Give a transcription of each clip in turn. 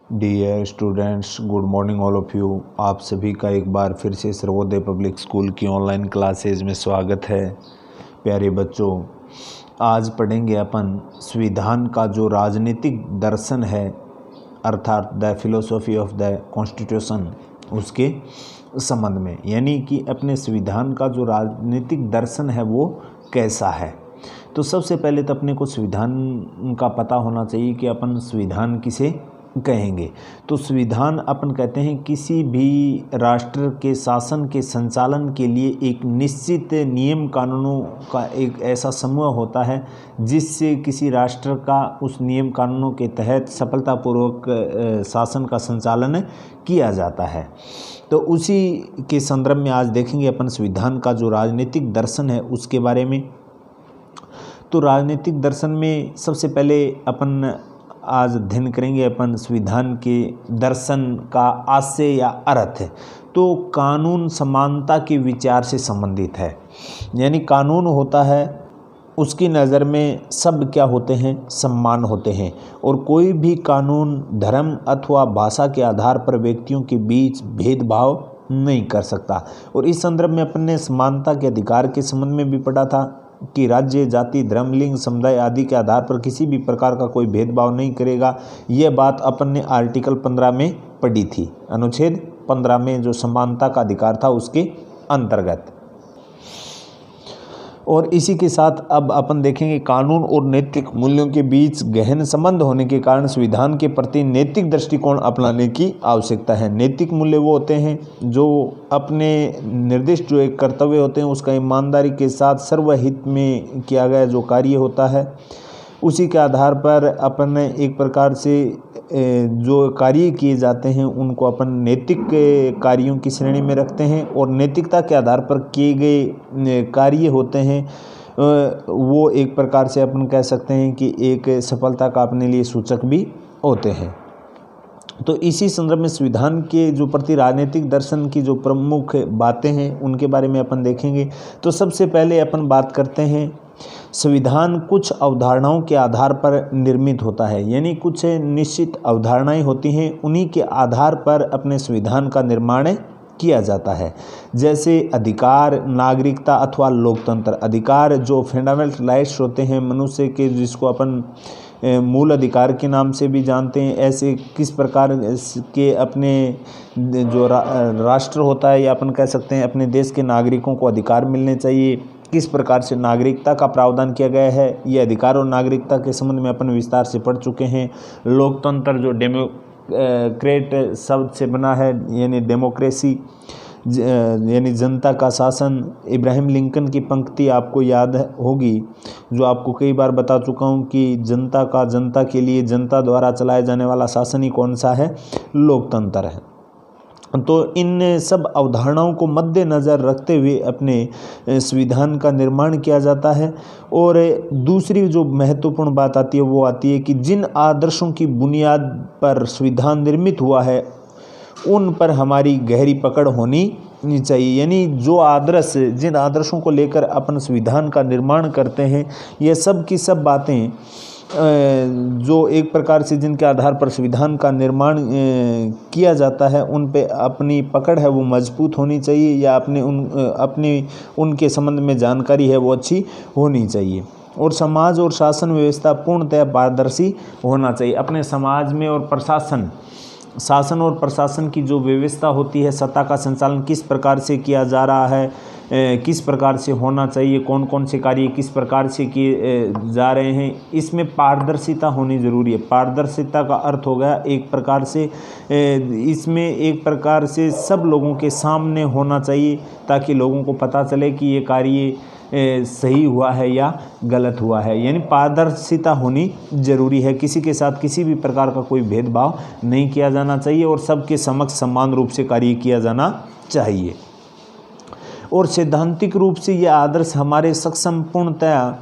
Dear students, good morning all of you. आप सभी का एक बार फिर से सर्वोदय पब्लिक स्कूल की ऑनलाइन क्लासेज में स्वागत है। प्यारे बच्चों, आज पढ़ेंगे अपन संविधान का जो राजनीतिक दर्शन है, अर्थात the philosophy of the constitution, उसके संबंध में। यानी कि अपने संविधान का जो राजनीतिक दर्शन है वो कैसा है। तो सबसे पहले तो अपने को संविधान का पता होना चाहिए कि अपन संविधान किसे कहेंगे। तो संविधान अपन कहते हैं किसी भी राष्ट्र के शासन के संचालन के लिए एक निश्चित नियम कानूनों का एक ऐसा समूह होता है जिससे किसी राष्ट्र का उस नियम कानूनों के तहत सफलतापूर्वक शासन का संचालन किया जाता है। तो उसी के संदर्भ में आज देखेंगे अपन संविधान का जो राजनीतिक दर्शन है उसके बारे में। तो राजनीतिक दर्शन में सबसे पहले अपन आज अध्ययन करेंगे अपन संविधान के दर्शन का आशय या अर्थ है। तो कानून समानता के विचार से संबंधित है। यानी कानून होता है, उसकी नज़र में सब क्या होते हैं, सम्मान होते हैं, और कोई भी कानून धर्म अथवा भाषा के आधार पर व्यक्तियों के बीच भेदभाव नहीं कर सकता। और इस संदर्भ में अपन ने समानता के अधिकार के संबंध में भी पढ़ा था कि राज्य, जाति, धर्म, लिंग, समुदाय आदि के आधार पर किसी भी प्रकार का कोई भेदभाव नहीं करेगा। यह बात अपन ने आर्टिकल 15 में पढ़ी थी, अनुच्छेद 15 में जो समानता का अधिकार था उसके अंतर्गत। और इसी के साथ अब अपन देखेंगे कानून और नैतिक मूल्यों के बीच गहन संबंध होने के कारण संविधान के प्रति नैतिक दृष्टिकोण अपनाने की आवश्यकता है। नैतिक मूल्य वो होते हैं जो अपने निर्दिष्ट जो एक कर्तव्य होते हैं उसका ईमानदारी के साथ सर्वहित में किया गया जो कार्य होता है, उसी के आधार पर अपन एक प्रकार से जो कार्य किए जाते हैं उनको अपन नैतिक कार्यों की श्रेणी में रखते हैं। और नैतिकता के आधार पर किए गए कार्य होते हैं वो एक प्रकार से अपन कह सकते हैं कि एक सफलता का अपने लिए सूचक भी होते हैं। तो इसी संदर्भ में संविधान के जो प्रति राजनीतिक दर्शन की जो प्रमुख बातें हैं उनके बारे में अपन देखेंगे। तो सबसे पहले अपन बात करते हैं संविधान कुछ अवधारणाओं के आधार पर निर्मित होता है। यानी कुछ निश्चित अवधारणाएं होती हैं, उन्हीं के आधार पर अपने संविधान का निर्माण किया जाता है। जैसे अधिकार, नागरिकता अथवा लोकतंत्र। अधिकार जो फंडामेंटल राइट्स होते हैं मनुष्य के, जिसको अपन मूल अधिकार के नाम से भी जानते हैं, ऐसे किस प्रकार के अपने जो राष्ट्र होता है या अपन कह सकते हैं अपने देश के नागरिकों को अधिकार मिलने चाहिए, किस प्रकार से नागरिकता का प्रावधान किया गया है, ये अधिकार और नागरिकता के संबंध में अपन विस्तार से पढ़ चुके हैं। लोकतंत्र जो डेमोक्रेट शब्द से बना है, यानी डेमोक्रेसी यानी जनता का शासन। इब्राहिम लिंकन की पंक्ति आपको याद होगी जो आपको कई बार बता चुका हूँ कि जनता का, जनता के लिए, जनता द्वारा चलाया जाने वाला शासन ही कौन सा है, लोकतंत्र है। तो इन सब अवधारणाओं को मद्देनज़र रखते हुए अपने संविधान का निर्माण किया जाता है। और दूसरी जो महत्वपूर्ण बात आती है वो आती है कि जिन आदर्शों की बुनियाद पर संविधान निर्मित हुआ है उन पर हमारी गहरी पकड़ होनी चाहिए। यानी जो आदर्श, जिन आदर्शों को लेकर अपन संविधान का निर्माण करते हैं, ये सब की सब बातें जो एक प्रकार से जिनके आधार पर संविधान का निर्माण किया जाता है उन पे अपनी पकड़ है वो मजबूत होनी चाहिए, या उनके संबंध में जानकारी है वो अच्छी होनी चाहिए। और समाज और शासन व्यवस्था पूर्णतः पारदर्शी होना चाहिए। अपने समाज में और शासन और प्रशासन की जो व्यवस्था होती है, सत्ता का संचालन किस प्रकार से किया जा रहा है, किस प्रकार से होना चाहिए, कौन कौन से कार्य किस प्रकार से किए जा रहे हैं, इसमें पारदर्शिता होनी जरूरी है। पारदर्शिता का अर्थ हो गया एक प्रकार से इसमें एक प्रकार से सब लोगों के सामने होना चाहिए ताकि लोगों को पता चले कि ये कार्य सही हुआ है या गलत हुआ है। यानी पारदर्शिता होनी जरूरी है। किसी के साथ किसी भी प्रकार का कोई भेदभाव नहीं किया जाना चाहिए और सबके समक्ष समान रूप से कार्य किया जाना चाहिए। और सैद्धांतिक रूप से ये आदर्श हमारे सक्षम पूर्णतः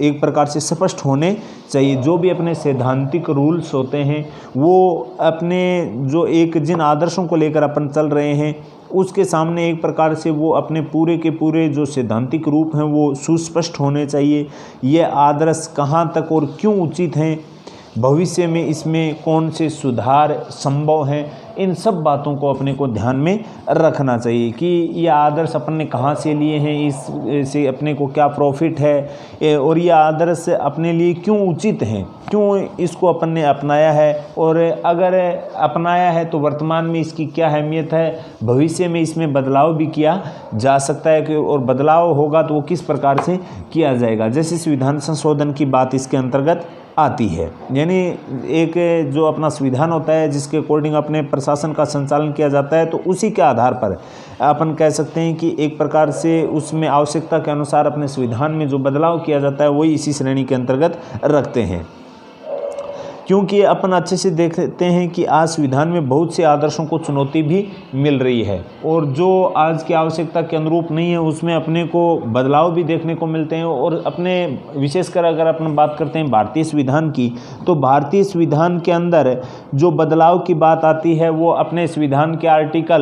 एक प्रकार से स्पष्ट होने चाहिए। जो भी अपने सैद्धांतिक रूल्स होते हैं वो अपने जो एक जिन आदर्शों को लेकर अपन चल रहे हैं उसके सामने एक प्रकार से वो अपने पूरे के पूरे जो सैद्धांतिक रूप हैं वो सुस्पष्ट होने चाहिए। ये आदर्श कहाँ तक और क्यों उचित हैं भविष्य में इसमें कौन से सुधार संभव हैं, इन सब बातों को अपने को ध्यान में रखना चाहिए कि ये आदर्श अपन ने कहाँ से लिए हैं, इससे अपने को क्या प्रॉफिट है और ये आदर्श अपने लिए क्यों उचित हैं, क्यों इसको अपन ने अपनाया है, और अगर अपनाया है तो वर्तमान में इसकी क्या अहमियत है, भविष्य में इसमें बदलाव भी किया जा सकता है कि और बदलाव होगा तो वो किस प्रकार से किया जाएगा। जैसे संविधान संशोधन की बात इसके अंतर्गत आती है, यानी एक जो अपना संविधान होता है जिसके अकॉर्डिंग अपने प्रशासन का संचालन किया जाता है, तो उसी के आधार पर अपन कह सकते हैं कि एक प्रकार से उसमें आवश्यकता के अनुसार अपने संविधान में जो बदलाव किया जाता है वही इसी श्रेणी के अंतर्गत रखते हैं। क्योंकि अपन अच्छे से देखते हैं कि आज संविधान में बहुत से आदर्शों को चुनौती भी मिल रही है और जो आज की आवश्यकता के अनुरूप नहीं है उसमें अपने को बदलाव भी देखने को मिलते हैं। और अपने विशेषकर अगर अपन बात करते हैं भारतीय संविधान की, तो भारतीय संविधान के अंदर जो बदलाव की बात आती है वो अपने संविधान के आर्टिकल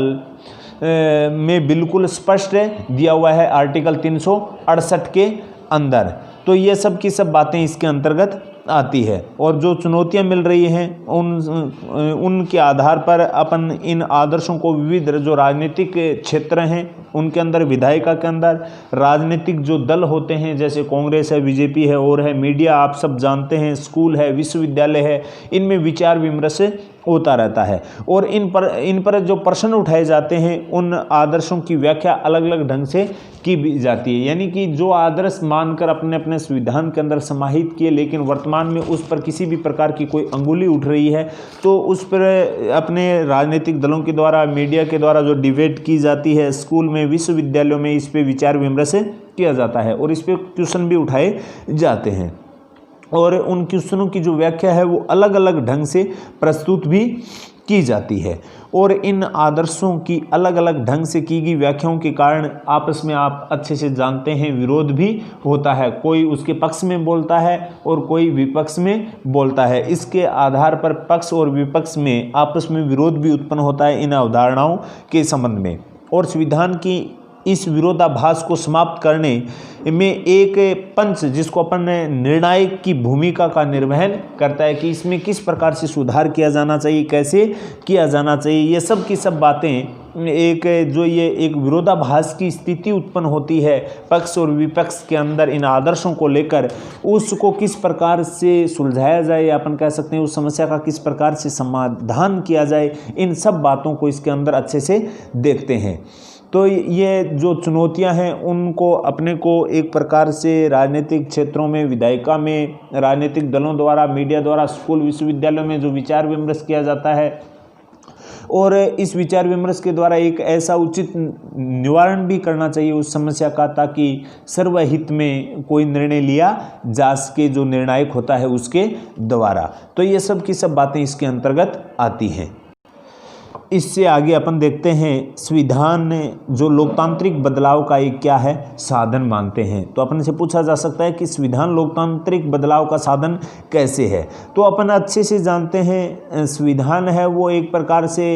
में बिल्कुल स्पष्ट दिया हुआ है, आर्टिकल 368 के अंदर। तो ये सब की सब बातें इसके अंतर्गत आती है और जो चुनौतियां मिल रही हैं उनके आधार पर अपन इन आदर्शों को विविध जो राजनीतिक क्षेत्र हैं उनके अंदर, विधायिका के अंदर राजनीतिक जो दल होते हैं जैसे कांग्रेस है, बीजेपी है और है, मीडिया आप सब जानते हैं, स्कूल है, विश्वविद्यालय है, इनमें विचार विमर्श होता रहता है और इन पर जो प्रश्न उठाए जाते हैं उन आदर्शों की व्याख्या अलग अलग ढंग से की भी जाती है। यानी कि जो आदर्श मानकर अपने अपने संविधान के अंदर समाहित किए लेकिन वर्तमान में उस पर किसी भी प्रकार की कोई अंगुली उठ रही है तो उस पर अपने राजनीतिक दलों के द्वारा, मीडिया के द्वारा जो डिबेट की जाती है, स्कूल में, विश्वविद्यालयों में इस पर विचार विमर्श किया जाता है और इस पर क्वेश्चन भी उठाए जाते हैं और उन क्वेश्चनों की जो व्याख्या है वो अलग अलग ढंग से प्रस्तुत भी की जाती है और इन आदर्शों की अलग अलग ढंग से की गई व्याख्याओं के कारण आपस में आप अच्छे से जानते हैं विरोध भी होता है, कोई उसके पक्ष में बोलता है और कोई विपक्ष में बोलता है। इसके आधार पर पक्ष और विपक्ष में आपस में विरोध भी उत्पन्न होता है इन अवधारणाओं के संबंध में। और संविधान की इस विरोधाभास को समाप्त करने में एक पंच जिसको अपन निर्णायक की भूमिका का निर्वहन करता है कि इसमें किस प्रकार से सुधार किया जाना चाहिए, कैसे किया जाना चाहिए, ये सब की सब बातें एक जो ये एक विरोधाभास की स्थिति उत्पन्न होती है पक्ष और विपक्ष के अंदर इन आदर्शों को लेकर, उसको किस प्रकार से सुलझाया जाए, अपन कह सकते हैं उस समस्या का किस प्रकार से समाधान किया जाए, इन सब बातों को इसके अंदर अच्छे से देखते हैं। तो ये जो चुनौतियां हैं उनको अपने को एक प्रकार से राजनीतिक क्षेत्रों में, विधायिका में, राजनीतिक दलों द्वारा, मीडिया द्वारा, स्कूल विश्वविद्यालयों में जो विचार विमर्श किया जाता है और इस विचार विमर्श के द्वारा एक ऐसा उचित निवारण भी करना चाहिए उस समस्या का ताकि सर्वहित में कोई निर्णय लिया जा सके जो निर्णायक होता है उसके द्वारा। तो ये सब की सब बातें इसके अंतर्गत आती हैं। इससे आगे अपन देखते हैं संविधान जो लोकतांत्रिक बदलाव का एक क्या है, साधन मानते हैं। तो अपन से पूछा जा सकता है कि संविधान लोकतांत्रिक बदलाव का साधन कैसे है। तो अपन अच्छे से जानते हैं संविधान है वो एक प्रकार से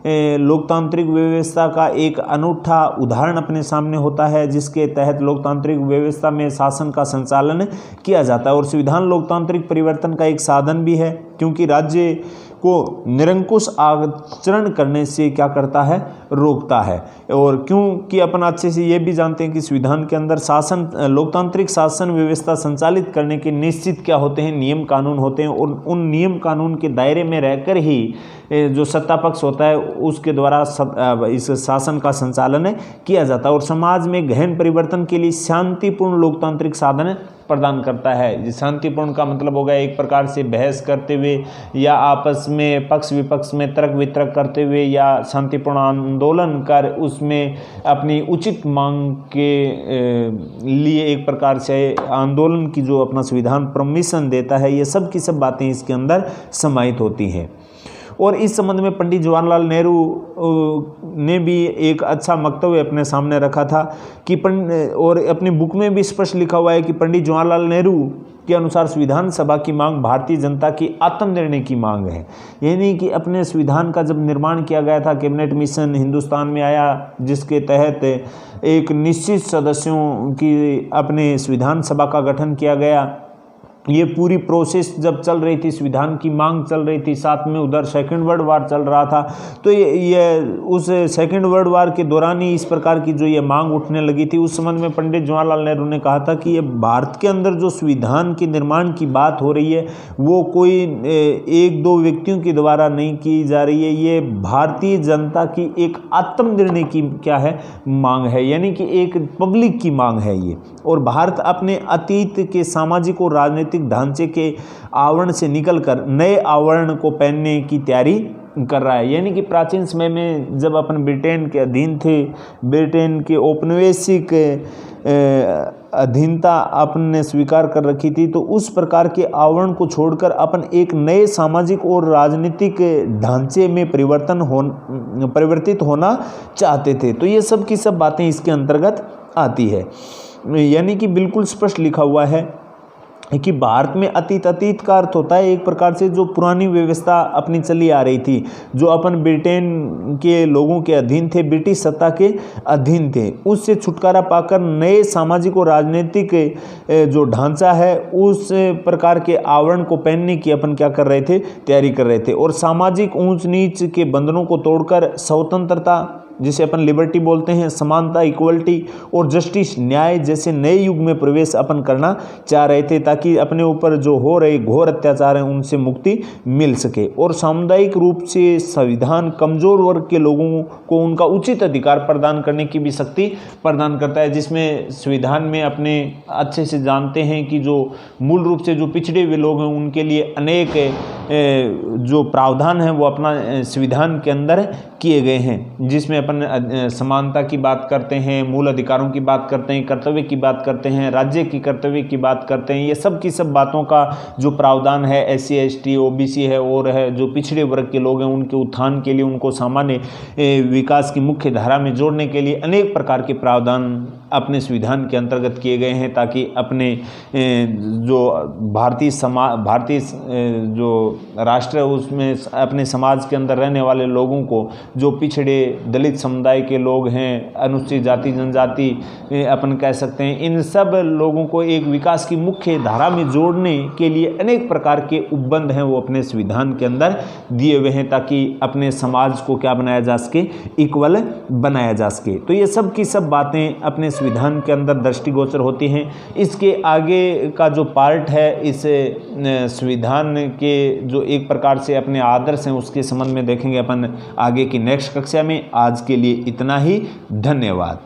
लोकतांत्रिक व्यवस्था का एक अनूठा उदाहरण अपने सामने होता है जिसके तहत लोकतांत्रिक व्यवस्था में शासन का संचालन किया जाता है और संविधान लोकतांत्रिक परिवर्तन का एक साधन भी है क्योंकि राज्य को निरंकुश आचरण करने से क्या करता है, रोकता है। और क्योंकि अपन अच्छे से ये भी जानते हैं कि संविधान के अंदर शासन, लोकतांत्रिक शासन व्यवस्था संचालित करने के निश्चित क्या होते हैं, नियम कानून होते हैं और उन नियम कानून के दायरे में रहकर ही जो सत्ता पक्ष होता है उसके द्वारा इस शासन का संचालन किया जाता है और समाज में गहन परिवर्तन के लिए शांतिपूर्ण लोकतांत्रिक साधन प्रदान करता है। शांतिपूर्ण का मतलब होगा एक प्रकार से बहस करते हुए या आपस में पक्ष विपक्ष में तर्क वितर्क करते हुए या शांतिपूर्ण आंदोलन कर उसमें अपनी उचित मांग के लिए एक प्रकार से आंदोलन की जो अपना संविधान परमिशन देता है, ये सब की सब बातें इसके अंदर समाहित होती हैं। और इस संबंध में पंडित जवाहरलाल नेहरू ने भी एक अच्छा वक्तव्य अपने सामने रखा था कि और अपनी बुक में भी स्पष्ट लिखा हुआ है कि पंडित जवाहरलाल नेहरू के अनुसार संविधान सभा की मांग भारतीय जनता की आत्मनिर्णय की मांग है। यानी कि अपने संविधान का जब निर्माण किया गया था, कैबिनेट मिशन हिंदुस्तान में आया जिसके तहत एक निश्चित सदस्यों की अपने संविधान सभा का गठन किया गया ये पूरी प्रोसेस जब चल रही थी, संविधान की मांग चल रही थी, साथ में उधर सेकेंड वर्ल्ड वार चल रहा था, तो ये उस सेकेंड वर्ल्ड वार के दौरान ही इस प्रकार की जो ये मांग उठने लगी थी। उस संबंध में पंडित जवाहरलाल नेहरू ने कहा था कि ये भारत के अंदर जो संविधान के निर्माण की बात हो रही है वो कोई एक दो व्यक्तियों के द्वारा नहीं की जा रही है, ये भारतीय जनता की एक आत्मनिर्णय की क्या है मांग है, यानी कि एक पब्लिक की मांग है ये। और भारत अपने अतीत के सामाजिक और राजनीतिक ढांचे के आवरण से निकलकर नए आवरण को पहनने की तैयारी कर रहा है। यानी कि प्राचीन समय में जब अपन ब्रिटेन के अधीन थे, ब्रिटेन के औपनिवेशिक अधीनता अपने स्वीकार कर रखी थी, तो उस प्रकार के आवरण को छोड़कर अपन एक नए सामाजिक और राजनीतिक ढांचे में परिवर्तित होना चाहते थे। तो ये सब की सब बातें इसके अंतर्गत आती है। यानी कि बिल्कुल स्पष्ट लिखा हुआ है कि भारत में अतीत का अर्थ होता है एक प्रकार से जो पुरानी व्यवस्था अपनी चली आ रही थी, जो अपन ब्रिटेन के लोगों के अधीन थे, ब्रिटिश सत्ता के अधीन थे, उससे छुटकारा पाकर नए सामाजिक और राजनीतिक जो ढांचा है उस प्रकार के आवरण को पहनने की अपन क्या कर रहे थे, तैयारी कर रहे थे। और सामाजिक ऊंच नीच के बंधनों को तोड़कर स्वतंत्रता, जिसे अपन लिबर्टी बोलते हैं, समानता, इक्वलिटी और जस्टिस, न्याय जैसे नए युग में प्रवेश अपन करना चाह रहे थे, ताकि अपने ऊपर जो हो रहे घोर अत्याचार हैं उनसे मुक्ति मिल सके। और सामुदायिक रूप से संविधान कमजोर वर्ग के लोगों को उनका उचित अधिकार प्रदान करने की भी शक्ति प्रदान करता है, जिसमें संविधान में अपने अच्छे से जानते हैं कि जो मूल रूप से जो पिछड़े हुए लोग हैं उनके लिए अनेक जो प्रावधान हैं वो अपना संविधान के अंदर किए गए हैं, जिसमें अपन समानता की बात करते हैं, मूल अधिकारों की बात करते हैं, कर्तव्य की बात करते हैं, राज्य की कर्तव्य की बात करते हैं। ये सब की सब बातों का जो प्रावधान है SC ST OBC है और है जो पिछड़े वर्ग के लोग हैं उनके उत्थान के लिए, उनको सामान्य विकास की मुख्य धारा में जोड़ने के लिए अनेक प्रकार के प्रावधान अपने संविधान के अंतर्गत किए गए हैं, ताकि अपने जो भारतीय जो राष्ट्र है उसमें अपने समाज के अंदर रहने वाले लोगों को, जो पिछड़े दलित समुदाय के लोग हैं, अनुसूचित जाति जनजाति अपन कह सकते हैं, इन सब लोगों को एक विकास की मुख्य धारा में जोड़ने के लिए अनेक प्रकार के उपबंध हैं वो अपने संविधान के अंदर दिए हुए हैं, ताकि अपने समाज को क्या बनाया जा सके, इक्वल बनाया जा सके। तो ये सब की सब बातें अपने संविधान के अंदर दृष्टिगोचर होती हैं। इसके आगे का जो पार्ट है इस संविधान के जो एक प्रकार से अपने आदर्श हैं उसके संबंध में देखेंगे अपन आगे की नेक्स्ट कक्षा में। आज के लिए इतना ही, धन्यवाद।